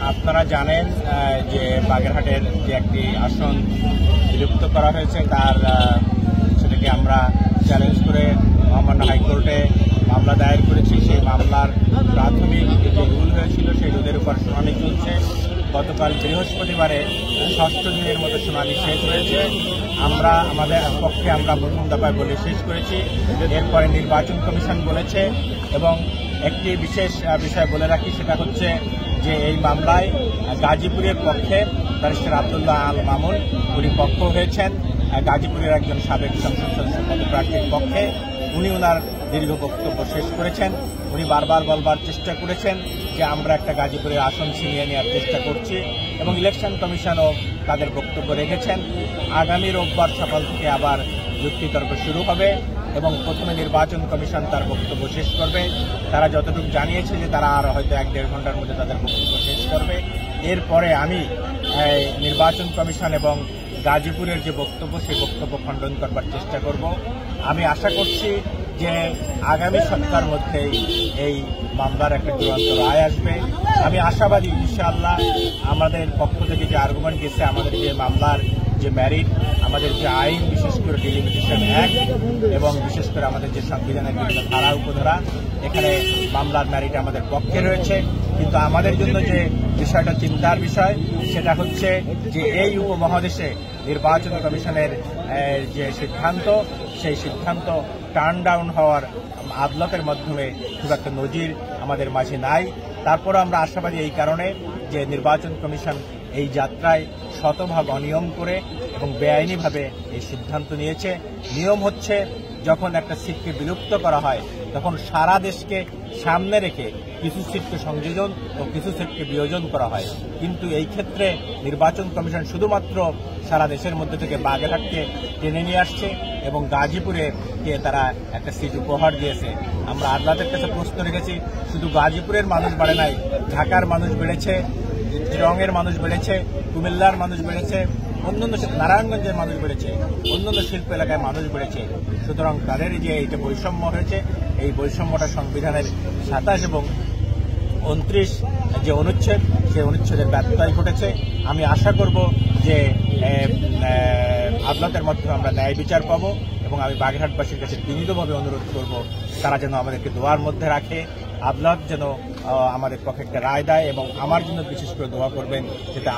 আপনারা জানেন যে বাগেরহাটের যে একটি আসন বিলুপ্ত করা হয়েছে তার সেটাকে আমরা চ্যালেঞ্জ করে মহামান্য হাইকোর্টে মামলা দায়ের করেছি। সেই মামলার প্রাথমিক যে রুল হয়েছিল সেই রুলের উপর শুনানি চলছে। গতকাল বৃহস্পতিবারে ৬ষ্ঠ দিনের মতো শুনানি শেষ হয়েছে। আমরা আমাদের পক্ষে আমরা প্রথম দফায় বলে শেষ করেছি। এরপরে নির্বাচন কমিশন বলেছে এবং একটি বিশেষ বিষয় বলে রাখি, সেটা হচ্ছে যে এই মামলায় গাজীপুরের পক্ষে ব্যারিস্টার আব্দুল্লাহ আল মামুন উনি পক্ষ হয়েছেন। গাজীপুরের একজন সাবেক সংসদ সদস্য পদপ্রার্থীর পক্ষে উনি ওনার দীর্ঘ বক্তব্য শেষ করেছেন। উনি বারবার বলবার চেষ্টা করেছেন যে আমরা একটা গাজীপুরের আসন ছিনিয়ে নেওয়ার চেষ্টা করছি এবং ইলেকশন কমিশনও তাদের বক্তব্য রেখেছেন। আগামী রোববার সকাল থেকে আবার যুক্তিতর্ক শুরু হবে এবং প্রথমে নির্বাচন কমিশন তার বক্তব্য শেষ করবে। তারা যতটুকু জানিয়েছে যে তারা আর হয়তো 1-1.5 ঘন্টার মধ্যে তাদের বক্তব্য শেষ করবে। এরপরে আমি নির্বাচন কমিশন এবং গাজীপুরের যে বক্তব্য সেই বক্তব্য খণ্ডন করবার চেষ্টা করব। আমি আশা করছি যে আগামী সপ্তাহের মধ্যেই এই মামলার একটা চূড়ান্ত রায় আসবে। আমি আশাবাদী ইনশাআল্লাহ আমাদের পক্ষ থেকে যে আর্গুমেন্ট গেছে, আমাদের যে মামলার যে ম্যারিট, আমাদের যে আইন, বিশেষ করে ডিলিমিটেশন অ্যাক্ট এবং বিশেষ করে আমাদের যে সংবিধানের বিভিন্ন ধারা উপধারা, এখানে মামলার ম্যারিট আমাদের পক্ষে রয়েছে। কিন্তু আমাদের জন্য যে বিষয়টা চিন্তার বিষয় সেটা হচ্ছে যে এই উপমহাদেশে নির্বাচন কমিশনের যে সিদ্ধান্ত, সেই সিদ্ধান্ত টার্ন ডাউন হওয়ার আদালতের মাধ্যমে খুব একটা নজির আমাদের মাঝে নাই। তারপরও আমরা আশাবাদী এই কারণে যে নির্বাচন কমিশন এই যাত্রায় শতভাগ অনিয়ম করে এবং বেআইনিভাবে এই সিদ্ধান্ত নিয়েছে। নিয়ম হচ্ছে যখন একটা সিটকে বিলুপ্ত করা হয় তখন সারা দেশকে সামনে রেখে কিছু সিটকে সংযোজন ও কিছু সিটকে বিয়োজন করা হয়। কিন্তু এই ক্ষেত্রে নির্বাচন কমিশন শুধুমাত্র সারা দেশের মধ্যে থেকে বাগেরহাটকে টেনে নিয়ে আসছে এবং গাজীপুরে তারা একটা সিট উপহার দিয়েছে। আমরা আদালতের কাছে প্রশ্ন রেখেছি, শুধু গাজীপুরের মানুষ বাড়ে নাই, ঢাকার মানুষ বেড়েছে, চিটাগংয়ের মানুষ বেড়েছে, কুমিল্লার মানুষ বেড়েছে, অন্যান্য নারায়ণগঞ্জের মানুষ বেড়েছে, অন্যান্য শিল্প এলাকায় মানুষ বেড়েছে। সুতরাং তাদের যে এইটা বৈষম্য হয়েছে, এই বৈষম্যটা সংবিধানের 27 এবং 29 যে অনুচ্ছেদ, সেই অনুচ্ছেদের ব্যত্যয় ঘটেছে। আমি আশা করব যে আদালতের মাধ্যমে আমরা ন্যায় বিচার পাব এবং আমি বাগেরহাটবাসীর কাছে বিনীতভাবে অনুরোধ করব তারা যেন আমাদেরকে দোয়ার মধ্যে রাখে, আদালত যেন আমাদের পক্ষে একটা রায় দেয় এবং আমার জন্য বিশেষ করে দোয়া করবেন যাতে